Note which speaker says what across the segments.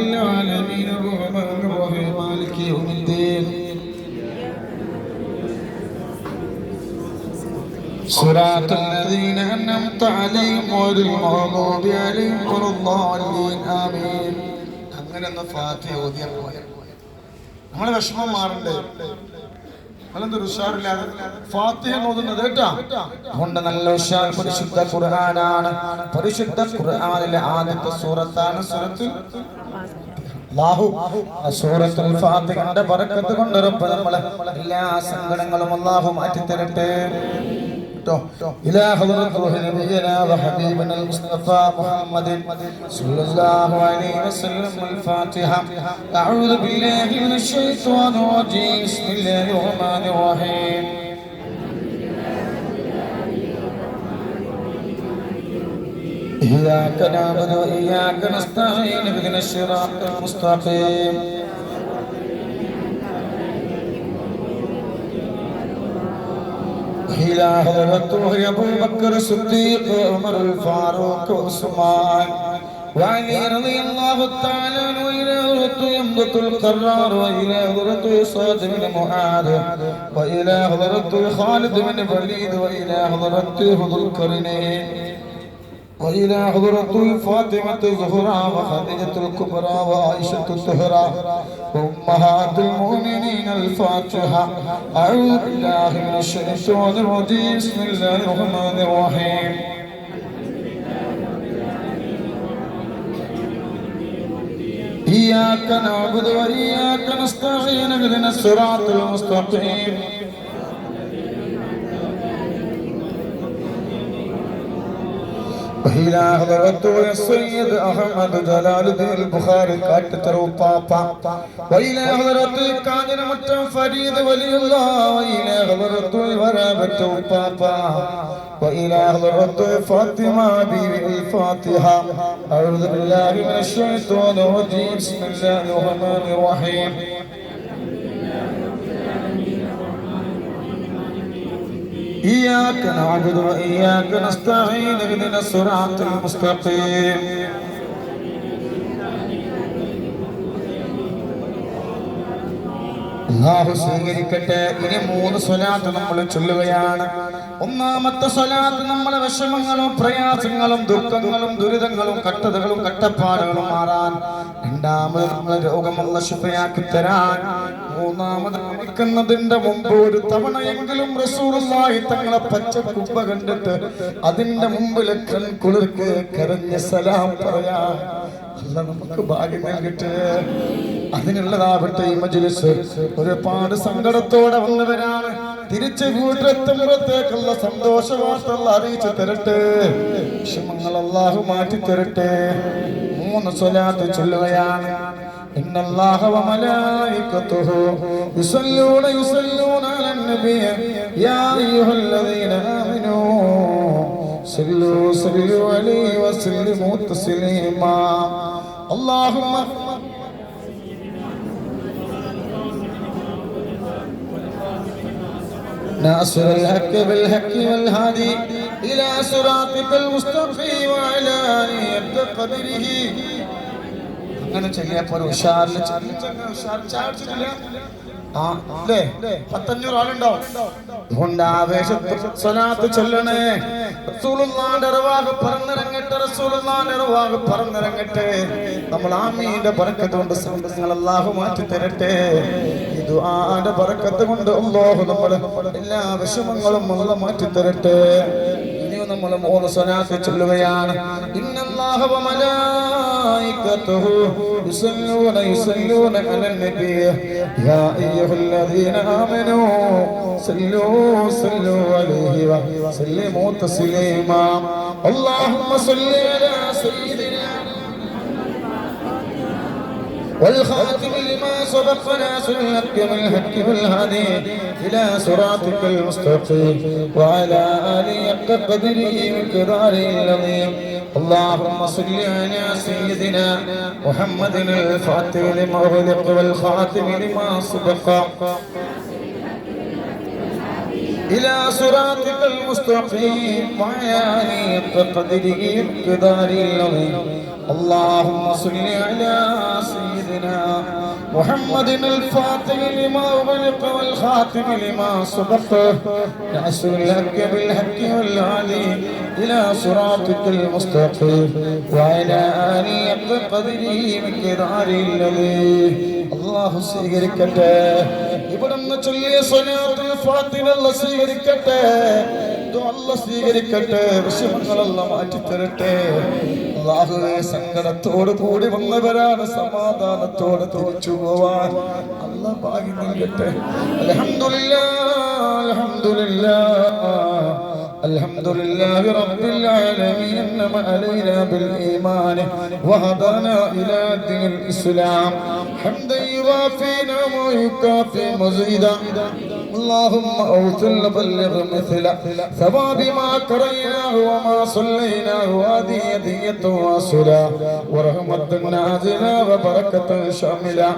Speaker 1: العالمين الرحمن الرحيم مالك يوم الدين صراط الذين أنعمت عليهم غير المغضوب عليهم ولا الضالين آمين. അങ്ങനെ ഫാത്തിഹ ഓതിയപ്പോൾ നമ്മളെ വിഷമം മാറണ്ടേ? അല്ലെന്തൊരു ഉഷാറില്ലാതെ ഫാത്തിഹ ഓതുന്നത് കേട്ടാ. അതുകൊണ്ട് നല്ല ഉഷാർ. പരിശുദ്ധ ഖുർആനാണ്. പരിശുദ്ധ ഖുർആനിലെ ആദ്യത്തെ സൂറത്താണ് സൂറത്തുൽ ഫാത്തിഹയുടെ ബറക്കത്ത് കൊണ്ട് റബ്ബ് നമ്മളെ എല്ലാ സങ്കടങ്ങളും അല്ലാഹു മാറ്റി തരട്ടെ. إلى حضرة روح نبينا وحبيبنا المصطفى محمد صلى الله عليه وسلم. الفاتحة. أعوذ بالله من الشيطان الرجيم. بسم الله الرحمن الرحيم. إياك نعبد وإياك نستعين اهدنا الصراط المستقيم. إلى حضرته أبو بكر الصديق عمر الفاروق عثمان وعلي رضي الله تعالى عنه. وإلى حضرته يملك القرار. وإلى حضرته صاد بن معاذ. وإلى حضرته خالد بن الوليد. وإلى حضرته ذو القرنين. وإلى حضرته فاطمة الزهراء وخديجة الكبرى وعائشة الطهرى وأمهات المؤمنين. الفاتحة. أعوذ بالله من الشيطان الرجيم. بسم الله الرحمن الرحيم. إياك نعبد وإياك نستعين اهدنا الصراط المستقيم. إلى حضرته السيد أحمد جلال الدين البخاري كاتترو بابا. وإلى حضرته كاجن متى فريد ولي الله. وإلى حضرته ورابة بابا. وإلى حضرته فاطمة بيبي الفاتحة. أعوذ بالله من الشيطان الرجيم. بسم الله الرحمن الرحيم. إياك نعبد وإياك نستعين اهدنا الصراط المستقيم. അല്ലാഹു സ്വീകരിക്കട്ടെ. ഇനി 3 സ്വലാത്ത് നമ്മൾ ചൊല്ലുകയാണ്. ഒന്നാമത്തെ സ്വലാത്ത് നമ്മളെ വിഷമങ്ങളും പ്രയാസങ്ങളും ദുഃഖങ്ങളും ദുരിതങ്ങളും കഷ്ടതകളും കഷ്ടപ്പാടുകളും മാറാൻ. രണ്ടാമത് നമ്മളെ രോഗമുള്ള ശിഫയാക്കി തരാൻ. മൂന്നാമത് മരിക്കുന്നതിന്റെ മുമ്പ് ഒരു തവണയെങ്കിലും റസൂലുള്ളാഹി തങ്ങളെ പച്ച കുബ്ബ കണ്ടിട്ട് അതിന്റെ മുമ്പിൽ കുളിർക്ക് കരഞ്ഞ് സലാം പറയാൻ അല്ലാഹ് നമുക്ക് ഭാഗ്യം നൽകട്ടെ. അതിനുള്ളതാവട്ടെ ഈ മജ്‌ലിസ്. ഒരുപാട് സങ്കടത്തോടെ വന്നവരാണ്. തിരിച്ച് വീട്ടിലെത്തുമ്പോഴത്തേക്കുള്ള സന്തോഷ വാർത്ത അറിയിച്ചു തരട്ടെ. വിഷമങ്ങൾ അല്ലാഹു മാറ്റി തരട്ടെ. 3 സ്വലാത്ത് ചൊല്ലുകയാണ്. ഇന്നല്ലാഹ വമലായികതുഹു യുസല്ലൂന അലൻ നബി യാ അയ്യുഹല്ലദീന ആമനൂ സല്ലു അലൈഹി വസല്ലിമു തസ്ലീമാ. അല്ലാഹുമ്മ ناصر الحق بالحق والهادي إلى صراطك المستقيم وعلى آله قدره. അങ്ങനെ ചെല്ലിയപ്പോൾ ഉഷാറിൽ ആളുണ്ടാവും. ആവേശത്തിൽ സ്വലാത്ത് ചൊല്ലണേ. റസൂലുള്ളാഹിന്റെ റവാഹ് പറന്നിറങ്ങട്ടെ. റസൂലുള്ളാഹിന്റെ റവാഹ് പറന്നിറങ്ങട്ടെ. നമ്മൾ ആമീന്റെ ബറക്കത്ത് കൊണ്ട് സന്തോഷങ്ങൾ അല്ലാഹു മാറ്റി തരട്ടെ. ഈ ദുആന്റെ ബറക്കത്ത് കൊണ്ട് അല്ലാഹു നമ്മുടെ എല്ലാ വിഷമങ്ങളും അല്ലാഹു മാറ്റി തരട്ടെ. നമ്മൾ 3 സ്വലാത്ത് ചൊല്ലുകയാണ്. ഇന്നല്ലാഹ വമലായികതുഹു യുസല്ലൂന അലൻ നബി യാ അയ്യുഹല്ലദീന ആമനൂ സല്ലു അലൈഹി വസല്ലിമു തസ്ലീമാ. അല്ലാഹുമ്മ സ്വല്ലി അലാ സയ്യിദിനാ والخاتم لما سبق ناصر الحق بالحق والهادي إلى صراطك المستقيم وعلى آله حق قدره ومقداره العظيم. اللهم صل على سيدنا محمد الفاتح لما أغلق والخاتم لما سبق إلى صراطك المستقيم وعلى آله قدره ومقداره العظيم. اللهم صل على سيدنا محمد الفاتح لما أغلق والخاتم لما سبق ناصر الحق بالحق والهادي إلى صراطك المستقيم وعلى آله قدره ومقداره العظيم. الله സ്വീകരിക്കട്ടെ. ഇവിടുന്ന് ചൊല്ലിയ സ്വലാത്തുൽ ഫാത്തിഹ അല്ലാഹ് സ്വീകരിക്കട്ടെ. അല്ലാഹ് സ്വീകരിക്കട്ടെ. വിഷമങ്ങളെല്ലാം മാറ്റിത്തരട്ടെ. അല്ലാഹുവേ, സങ്കടത്തോട് കൂടി വന്നവരാണ്, സമാധാനത്തോടെ തിരിച്ചു പോവാൻ അല്ലാഹ് ഭാഗ്യം നൽകട്ടെ. അൽഹംദുലില്ലാഹ് അൽഹംദുലില്ലാഹ് الحمد لله رب العالمين أنعم علينا بالإيمان وهدانا إلى دين الإسلام حمدا يوافي نعمه ويكافئ مزيدا. اللهم أوصل بلغ مثل ثواب ما قرأناه وما صليناه هذه هدية واصلة ورحمة نازلة وبركة شاملة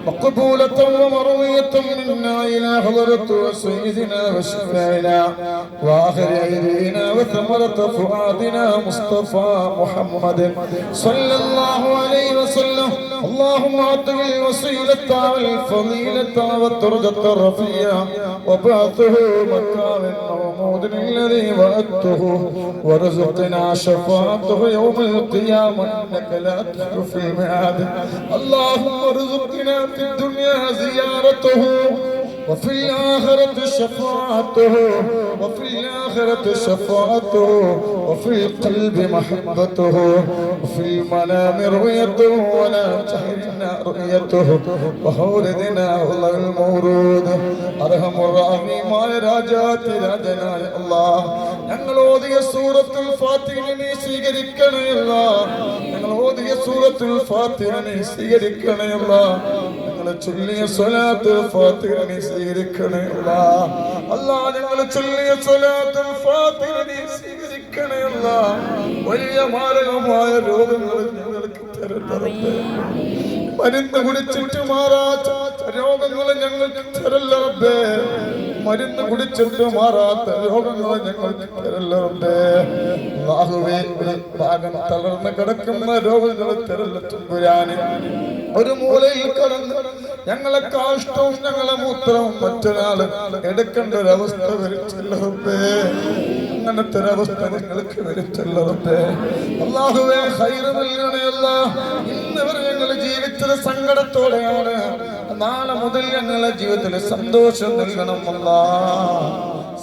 Speaker 1: مقبولة ومروية منا إلى حضرة سيدنا وشفيعنا وآخر أيدينا وثمرة فؤادنا مصطفى محمد صلى الله عليه وسلم. اللهم أعطه الوسيلة والفضيلة والدرجة الرفيعة وبعثه مكان محمود الذي وعدته ورزقنا شفاعته يوم القيامة إنك لا تخلف الميعاد. اللهم ارزقنا في الدنيا زيارته وفي الآخرة شفاعته وفي الآخرة شفاعته وفي القلب محبته وفي المنام رؤيته ولا تحرمنا رؤيته وحولدنا والله المورود. أرحم الراحمين രാജാതി രാജനായ അല്ലാഹ്, ഞങ്ങൾ ഓതിയ സൂറത്തുൽ ഫാത്തിഹ നീ സ്വീകരിക്കണേ അല്ലാഹ്. ഞങ്ങൾ ഓതിയ സൂറത്തുൽ ഫാത്തിഹ നീ സ്വീകരിക്കണേ അല്ലാഹ്. ഞങ്ങൾ ചൊല്ലിയ സ്വലാത്തുൽ ഫാത്തിഹ നീ സ്വീകരിക്കണേ അല്ലാഹ്. അല്ലാഹ്, ഞങ്ങൾ ചൊല്ലിയ സ്വലാത്തുൽ ഫാത്തിഹ നീ സ്വീകരിക്കണേ അല്ലാഹ്. വലിയ മാരകമായ രോഗങ്ങൾ ഞങ്ങൾക്ക് തരട്ടെ. മരുന്ന് കുടിച്ചിട്ട് മാറാത്ത രോഗങ്ങൾ ഞങ്ങൾക്ക് തരല്ല റബ്ബേ. മരുന്ന് കുടിച്ചിട്ട് മാറാത്ത രോഗങ്ങൾ ഞങ്ങൾക്ക് തരല്ല റബ്ബേ. അല്ലാഹുവേ, ഭാഗം തളർന്ന് കിടക്കുന്ന രോഗങ്ങൾ തരല്ല തമ്പുരാനെ. ഒരു മൂലയിൽ കടന്ന് ഞങ്ങളെ കാഷ്ടവും ഞങ്ങളെ മൂത്രവും മറ്റൊരാൾ എടുക്കേണ്ട ഒരവസ്ഥ വരുത്തില്ല റബ്ബേ. അങ്ങനത്തെ ഒരവസ്ഥ ഞങ്ങൾക്ക് വരുത്തില്ല റബ്ബേ. അല്ലാഹുവേ, ഖൈറ് നൽകണേ അല്ലാഹ്. ഇന്ന് വരെ ഞങ്ങൾ ജീവിച്ചത് സങ്കടത്തോടെയാണ്. നാളെ മുതൽ ഞങ്ങളുടെ ജീവിതത്തിൽ സന്തോഷം നൽകണം അല്ലാഹ്.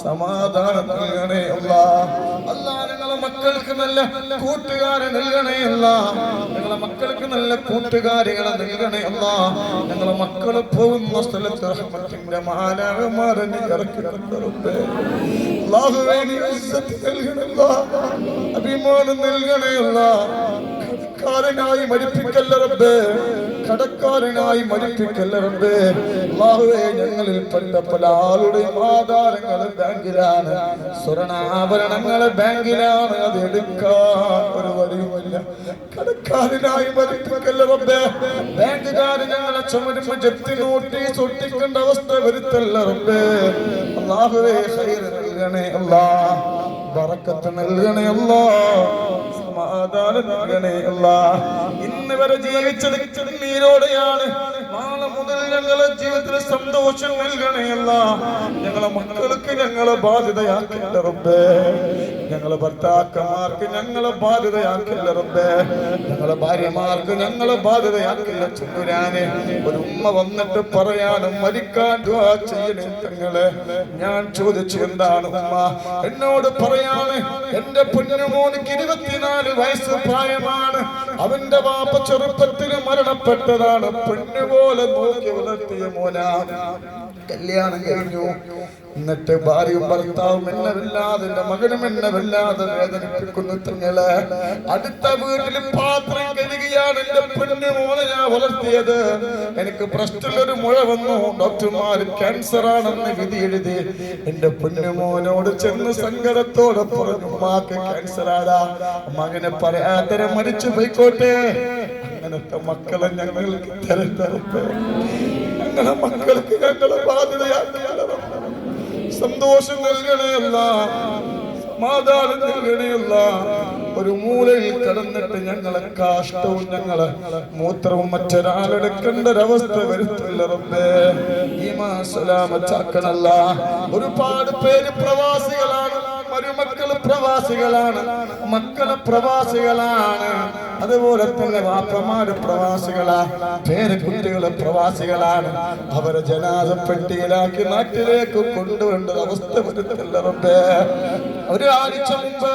Speaker 1: സമാധാനം നൽകണേ അല്ലാഹ്. അല്ലാഹ്, ഞങ്ങളെ മക്കൾക്ക് നല്ല കൂട്ടുകാരെ നൽകണേ അല്ലാഹ്. ഞങ്ങളെ മക്കൾക്ക് നല്ല കൂട്ടുകാരികളെ നൽകണേ അല്ലാഹ്. ഞങ്ങളെ മക്കൾ പോകുന്ന സ്ഥലത്ത് റഹ്മത്തിന്റെ മാലാഖമാരെ നീ ഇറക്കി തരണേ. അല്ലാഹുവേ, നീ ഇസ്സത്ത് നൽകണേ അല്ലാഹ്. അഭിമാനം നൽകണേ അല്ലാഹ്. കടക്കാരനായി മരിപ്പിക്കല്ല റബ്ബേ. കടക്കാരനായി മരിപ്പിക്കല്ല റബ്ബേ. അല്ലാഹുവേ, ഞങ്ങളിൽ പെട്ട പല ആളുടെയും ആധാരങ്ങൾ ബാങ്കിലാണ്, സ്വർണ്ണാഭരണങ്ങൾ ബാങ്കിലാണ്. അത് എടുക്കാൻ ഒരു വഴിയുമില്ല. കടക്കാരനായി മരിപ്പിക്കല്ല റബ്ബേ. ബാങ്കുകാര് ഞങ്ങളെ ചുമരുമ ജപ്തി നോട്ടീസ് ഒട്ടിക്കേണ്ട അവസ്ഥ വരുത്തല്ല റബ്ബേ. അല്ലാഹുവേ, ഖൈർ നൽകണേ അല്ലാഹ്. ബറക്കത്ത് നൽകണേ അല്ലാഹ്. സമാധാനം നൽകണേ അല്ലാഹ്. ഇന്ന് വരെ ജീവിച്ചത് കണ്ണീരോടെയാണ്. നാളെ മുതൽ ഞങ്ങളെ ജീവിതത്തിൽ സന്തോഷം നൽകണേ അല്ലാഹ്. ഞങ്ങളെ മക്കൾക്ക് ഞങ്ങളെ ബാധ്യതയാക്കില്ല റബ്ബേ. ഞങ്ങളെ ഭർത്താക്കന്മാർക്ക് ഞങ്ങളെ ബാധ്യതയാക്കില്ല റബ്ബേ. ഞങ്ങളെ ഭാര്യമാർക്ക് ഞങ്ങളെ ബാധ്യതയാക്കില്ല ചുണ്ടുരാനെ. ഒരു ഉമ്മ വന്നിട്ട് പറയാനും മരിക്കാൻ ദുആ ചെയ്യണേ തങ്ങളെ. ഞാൻ ചോദിച്ചു, എന്താണ് ഉമ്മ? എന്നോട് പറയാണ്, എന്റെ പൊന്നുമോനിക്ക് 24 വയസ്സ് പ്രായമാണ്. അവന്റെ വാപ്പ ചെറുപ്പത്തിൽ മരണപ്പെട്ടതാണ്. പൊന്നുപോലെ നോക്കി വളർത്തിയ മോനാണ്. കല്യാണം കഴിഞ്ഞു. എന്നിട്ട് ഭാര്യയും ഭർത്താവും എന്നെ വല്ലാതെ, എന്റെ മകനും എന്നെ വല്ലാതെ വേദനിപ്പിക്കുന്നു തങ്ങളെ. അടുത്ത വീട്ടിൽ പാത്രം കഴുകിയാണ് എന്റെ പൊന്നു മോനെ ഞാൻ വളർത്തിയത്. എനിക്ക് പ്രശ്നത്തിലൊരു മുഴ വന്നു. ഡോക്ടർമാർ ക്യാൻസർ ആണെന്ന് വിധി എഴുതി. എന്റെ പൊന്നു മോനോട് ചെന്ന് സങ്കടത്തോടെ പറഞ്ഞു, ഉമ്മാക്ക് ക്യാൻസർ ആടാ, മകനെ പറയാത്തരം മരിച്ചു പോയിക്കോട്ടെ. അങ്ങനത്തെ മക്കളെ ഞങ്ങൾക്ക് തരട്ടെ. ഞങ്ങളെ മക്കൾക്ക് ഞങ്ങളെ ബാധ്യതയാക്കില്ല. സന്തോഷം നൽകണയല്ല, സമാധാനം നൽകണയല്ല. ഒരു മൂലയിൽ കിടന്നിട്ട് ഞങ്ങളെ കാഷ്ടവും ഞങ്ങളെ മൂത്രവും മറ്റൊരാളെടുക്കേണ്ട ഒരവസ്ഥ വരുത്തില്ല റബ്ബേ. ഈമാൻ സലാമത്താക്കണല്ല. ഒരുപാട് പേര് പ്രവാസികളാണ്, മരുമക്കള് പ്രവാസികളാണ്, മക്കള് പ്രവാസികളാണ്, അതുപോലെ തന്നെ വാപ്പമാര് പ്രവാസികളാ, പേരക്കുട്ടികള് പ്രവാസികളാണ്. അവരെ ജനാസപ്പെട്ടിയിലാക്കി നാട്ടിലേക്ക് കൊണ്ടുവരേണ്ട അവസ്ഥ വരുത്തില്ല റബ്ബേ. ഒരാഴ്ച മുമ്പ്